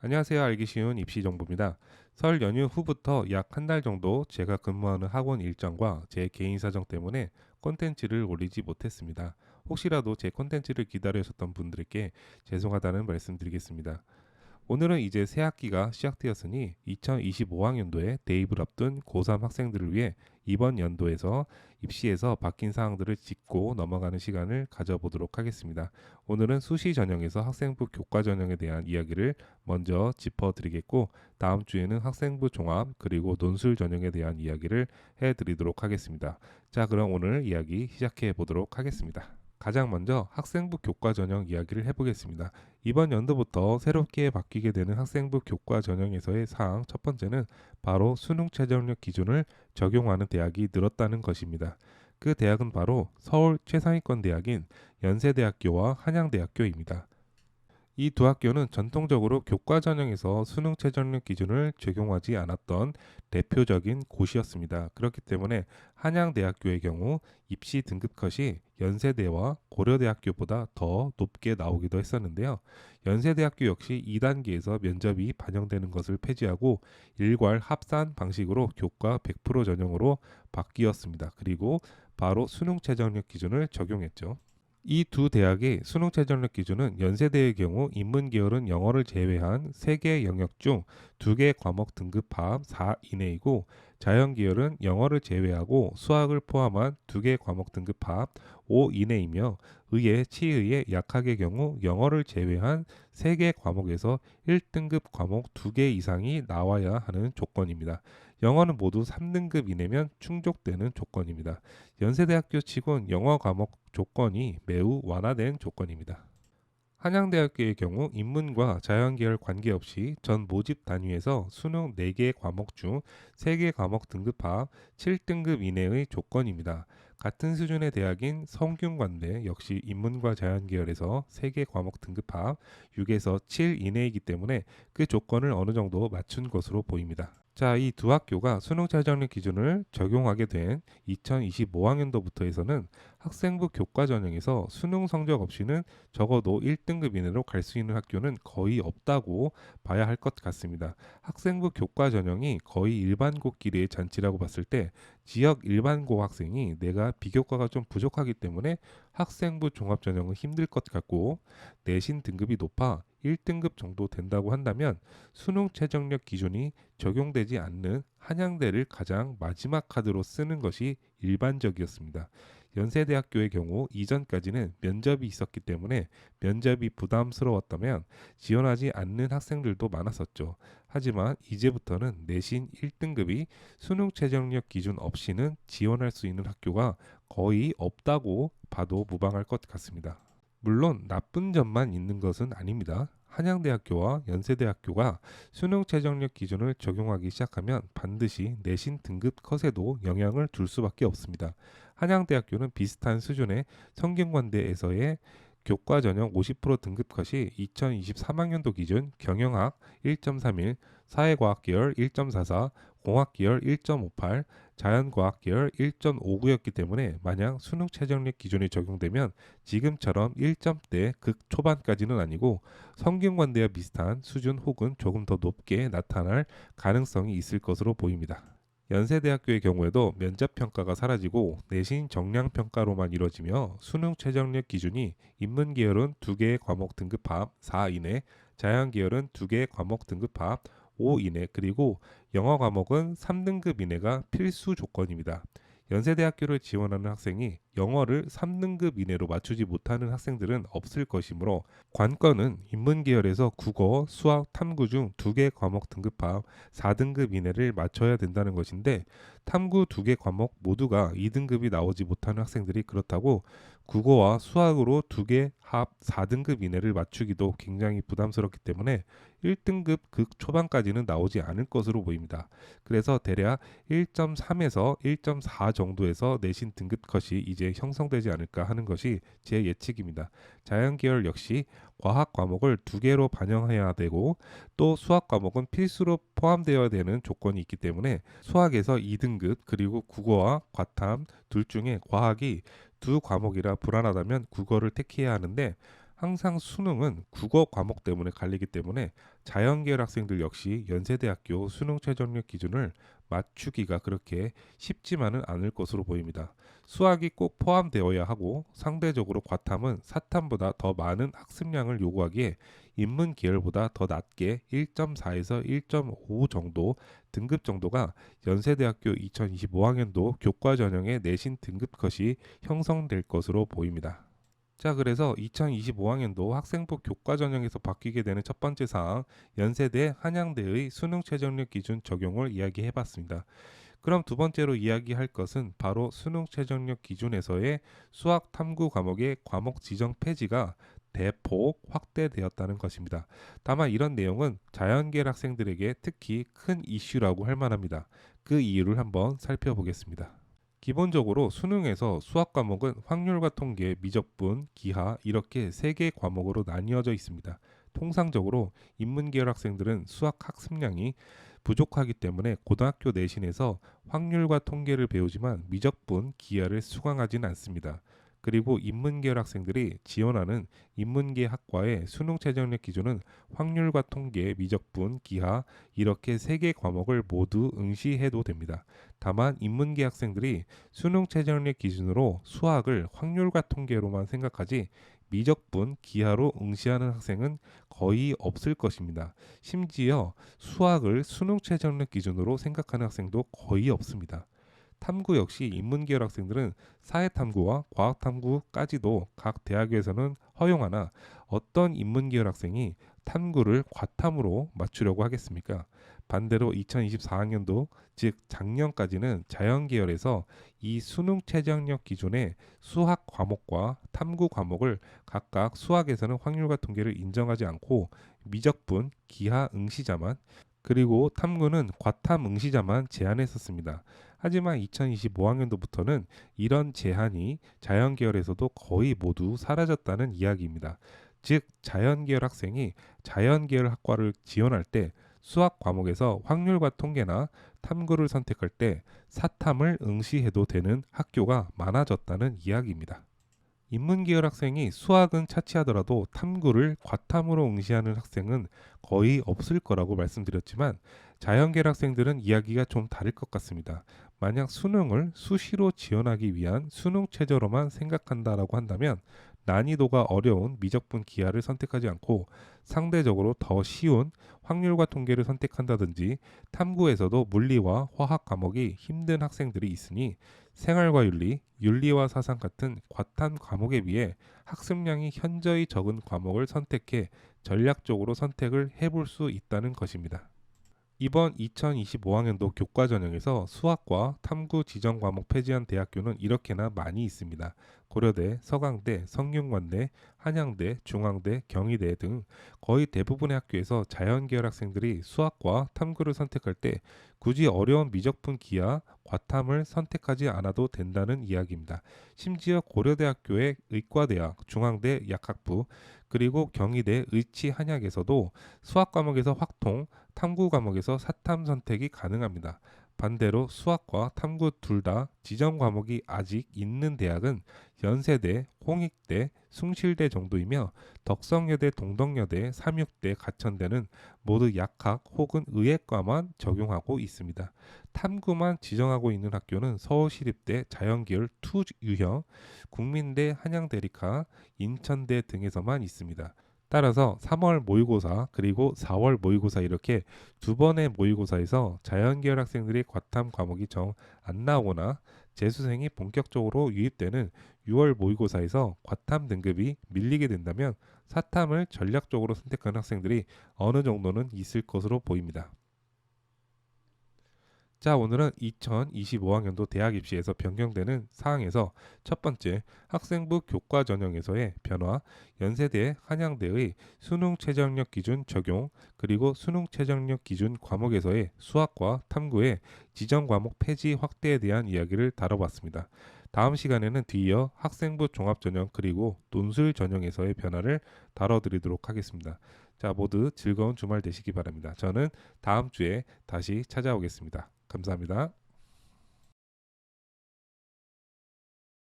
안녕하세요. 알기 쉬운 입시 정보입니다. 설 연휴 후부터 약 한 달 정도 제가 근무하는 학원 일정과 제 개인 사정 때문에 콘텐츠를 올리지 못했습니다. 혹시라도 제 콘텐츠를 기다리셨던 분들께 죄송하다는 말씀드리겠습니다. 오늘은 이제 새 학기가 시작되었으니 2025학년도에 대입을 앞둔 고3 학생들을 위해 이번 연도에서 입시에서 바뀐 사항들을 짚고 넘어가는 시간을 가져보도록 하겠습니다. 오늘은 수시 전형에서 학생부 교과 전형에 대한 이야기를 먼저 짚어드리겠고, 다음 주에는 학생부 종합 그리고 논술 전형에 대한 이야기를 해드리도록 하겠습니다. 자, 그럼 오늘 이야기 시작해 보도록 하겠습니다. 가장 먼저 학생부 교과 전형 이야기를 해보겠습니다. 이번 연도부터 새롭게 바뀌게 되는 학생부 교과 전형에서의 사항 첫 번째는 바로 수능 최저학력 기준을 적용하는 대학이 늘었다는 것입니다. 그 대학은 바로 서울 최상위권 대학인 연세대학교와 한양대학교입니다. 이 두 학교는 전통적으로 교과 전형에서 수능 최저학력 기준을 적용하지 않았던 대표적인 곳이었습니다. 그렇기 때문에 한양대학교의 경우 입시 등급 컷이 연세대와 고려대학교보다 더 높게 나오기도 했었는데요. 연세대학교 역시 2단계에서 면접이 반영되는 것을 폐지하고 일괄 합산 방식으로 교과 100% 전형으로 바뀌었습니다. 그리고 바로 수능 최저학력 기준을 적용했죠. 이 두 대학의 수능 최저학력 기준은 연세대의 경우 인문 계열은 영어를 제외한 3개 영역 중 2개 과목 등급 합 4 이내이고, 자연 계열은 영어를 제외하고 수학을 포함한 2개 과목 등급 합 5 이내이며, 의예, 치의의 약학의 경우 영어를 제외한 3개 과목에서 1등급 과목 2개 이상이 나와야 하는 조건입니다. 영어는 모두 3등급 이내면 충족되는 조건입니다. 연세대학교 치곤 영어 과목 조건이 매우 완화된 조건입니다. 한양대학교의 경우 인문과 자연계열 관계없이 전 모집 단위에서 수능 4개 과목 중 3개 과목 등급합 7등급 이내의 조건입니다. 같은 수준의 대학인 성균관대 역시 인문과 자연계열에서 3개 과목 등급합 6에서 7 이내이기 때문에 그 조건을 어느 정도 맞춘 것으로 보입니다. 자, 이 두 학교가 수능 최저학력 기준을 적용하게 된 2025학년도부터 해서는 학생부 교과 전형에서 수능 성적 없이는 적어도 1등급 이내로 갈 수 있는 학교는 거의 없다고 봐야 할 것 같습니다. 학생부 교과 전형이 거의 일반고끼리의 잔치라고 봤을 때 지역 일반고 학생이 내가 비교과가 좀 부족하기 때문에 학생부 종합 전형은 힘들 것 같고, 내신 등급이 높아 1등급 정도 된다고 한다면 수능 최저학력 기준이 적용되지 않는 한양대를 가장 마지막 카드로 쓰는 것이 일반적이었습니다. 연세대학교의 경우 이전까지는 면접이 있었기 때문에 면접이 부담스러웠다면 지원하지 않는 학생들도 많았었죠. 하지만 이제부터는 내신 1등급이 수능 최저학력 기준 없이는 지원할 수 있는 학교가 거의 없다고 봐도 무방할 것 같습니다. 물론 나쁜 점만 있는 것은 아닙니다. 한양대학교와 연세대학교가 수능 최저학력 기준을 적용하기 시작하면 반드시 내신 등급 컷에도 영향을 줄 수밖에 없습니다. 한양대학교는 비슷한 수준의 성균관대에서의 교과 전형 50% 등급 컷이 2023학년도 기준 경영학 1.31, 사회과학 계열 1.44, 공학 계열 1.58, 자연과학 계열 1.59였기 때문에 만약 수능 최저학력 기준이 적용되면 지금처럼 1점대 극 초반까지는 아니고 성균관대와 비슷한 수준 혹은 조금 더 높게 나타날 가능성이 있을 것으로 보입니다. 연세대학교의 경우에도 면접평가가 사라지고 내신 정량평가로만 이뤄지며 수능 최저학력 기준이 인문계열은 2개의 과목 등급합 4 이내, 자연계열은 2개의 과목 등급합 5 이내, 그리고 영어 과목은 3등급 이내가 필수 조건입니다. 연세대학교를 지원하는 학생이 영어를 3등급 이내로 맞추지 못하는 학생들은 없을 것이므로 관건은 인문계열에서 국어, 수학, 탐구 중 2개 과목 등급합 4등급 이내를 맞춰야 된다는 것인데, 탐구 2개 과목 모두가 2등급이 나오지 못하는 학생들이 그렇다고 국어와 수학으로 2개 합 4등급 이내를 맞추기도 굉장히 부담스럽기 때문에 1등급 극 초반까지는 나오지 않을 것으로 보입니다. 그래서 대략 1.3에서 1.4 정도에서 내신 등급 컷이 이제 형성되지 않을까 하는 것이 제 예측입니다. 자연계열 역시 과학 과목을 2개로 반영해야 되고 또 수학 과목은 필수로 포함되어야 되는 조건이 있기 때문에 수학에서 2등급 그리고 국어와 과탐 둘 중에 과학이 두 과목이라 불안하다면 국어를 택해야 하는데, 항상 수능은 국어 과목 때문에 갈리기 때문에 자연계열 학생들 역시 연세대학교 수능 최저학력 기준을 맞추기가 그렇게 쉽지만은 않을 것으로 보입니다. 수학이 꼭 포함되어야 하고 상대적으로 과탐은 사탐보다 더 많은 학습량을 요구하기에 인문 계열보다 더 낮게 1.4에서 1.5 정도 등급 정도가 연세대학교 2025학년도 교과 전형의 내신 등급 컷이 형성될 것으로 보입니다. 자, 그래서 2025학년도 학생부 교과 전형에서 바뀌게 되는 첫 번째 사항, 연세대 한양대의 수능 최저학력 기준 적용을 이야기해 봤습니다. 그럼 두 번째로 이야기할 것은 바로 수능 최저학력 기준에서의 수학 탐구 과목의 과목 지정 폐지가 대폭 확대되었다는 것입니다. 다만 이런 내용은 자연계열 학생들에게 특히 큰 이슈라고 할 만합니다. 그 이유를 한번 살펴보겠습니다. 기본적으로 수능에서 수학 과목은 확률과 통계, 미적분, 기하 이렇게 세 개의 과목으로 나뉘어져 있습니다. 통상적으로 인문계열 학생들은 수학 학습량이 부족하기 때문에 고등학교 내신에서 확률과 통계를 배우지만 미적분, 기하를 수강하지는 않습니다. 그리고 인문계열 학생들이 지원하는 인문계 학과의 수능 최저학력 기준은 확률과 통계, 미적분, 기하 이렇게 세 개 과목을 모두 응시해도 됩니다. 다만 인문계 학생들이 수능 최저학력 기준으로 수학을 확률과 통계로만 생각하지 미적분, 기하로 응시하는 학생은 거의 없을 것입니다. 심지어 수학을 수능 최저학력 기준으로 생각하는 학생도 거의 없습니다. 탐구 역시 인문계열 학생들은 사회탐구와 과학탐구까지도 각 대학에서는 허용하나 어떤 인문계열 학생이 탐구를 과탐으로 맞추려고 하겠습니까? 반대로 2024학년도 즉 작년까지는 자연계열에서 이 수능 최저학력 기준의 수학 과목과 탐구 과목을 각각 수학에서는 확률과 통계를 인정하지 않고 미적분, 기하 응시자만 그리고 탐구는 과탐 응시자만 제한했었습니다. 하지만 2025학년도부터는 이런 제한이 자연계열에서도 거의 모두 사라졌다는 이야기입니다. 즉 자연계열 학생이 자연계열 학과를 지원할 때 수학 과목에서 확률과 통계나 탐구를 선택할 때 사탐을 응시해도 되는 학교가 많아졌다는 이야기입니다. 인문계열 학생이 수학은 차치하더라도 탐구를 과탐으로 응시하는 학생은 거의 없을 거라고 말씀드렸지만 자연계열 학생들은 이야기가 좀 다를 것 같습니다. 만약 수능을 수시로 지원하기 위한 수능 최저로만 생각한다라고 한다면 난이도가 어려운 미적분 기하를 선택하지 않고 상대적으로 더 쉬운 확률과 통계를 선택한다든지 탐구에서도 물리와 화학 과목이 힘든 학생들이 있으니 생활과 윤리, 윤리와 사상 같은 과탐 과목에 비해 학습량이 현저히 적은 과목을 선택해 전략적으로 선택을 해볼 수 있다는 것입니다. 이번 2025학년도 교과 전형에서 수학과 탐구 지정 과목 폐지한 대학교는 이렇게나 많이 있습니다. 고려대, 서강대, 성균관대, 한양대, 중앙대, 경희대 등 거의 대부분의 학교에서 자연계열 학생들이 수학과 탐구를 선택할 때 굳이 어려운 미적분 기하, 과탐을 선택하지 않아도 된다는 이야기입니다. 심지어 고려대학교의 의과대학, 중앙대 약학부, 그리고 경희대 의치 한약에서도 수학 과목에서 확통, 탐구 과목에서 사탐 선택이 가능합니다. 반대로 수학과 탐구 둘 다 지정 과목이 아직 있는 대학은 연세대, 홍익대, 숭실대 정도이며 덕성여대, 동덕여대, 삼육대, 가천대는 모두 약학 혹은 의예과만 적용하고 있습니다. 탐구만 지정하고 있는 학교는 서울시립대 자연계열 2 유형, 국민대 한양대리카, 인천대 등에서만 있습니다. 따라서 3월 모의고사 그리고 4월 모의고사 이렇게 두 번의 모의고사에서 자연계열 학생들이 과탐 과목이 정 안 나오거나 재수생이 본격적으로 유입되는 6월 모의고사에서 과탐 등급이 밀리게 된다면 사탐을 전략적으로 선택하는 학생들이 어느 정도는 있을 것으로 보입니다. 자, 오늘은 2025학년도 대학 입시에서 변경되는 사항에서 첫 번째 학생부 교과 전형에서의 변화, 연세대, 한양대의 수능 최저학력 기준 적용, 그리고 수능 최저학력 기준 과목에서의 수학과 탐구의 지정 과목 폐지 확대에 대한 이야기를 다뤄봤습니다. 다음 시간에는 뒤이어 학생부 종합 전형 그리고 논술 전형에서의 변화를 다뤄드리도록 하겠습니다. 자, 모두 즐거운 주말 되시기 바랍니다. 저는 다음 주에 다시 찾아오겠습니다. 감사합니다.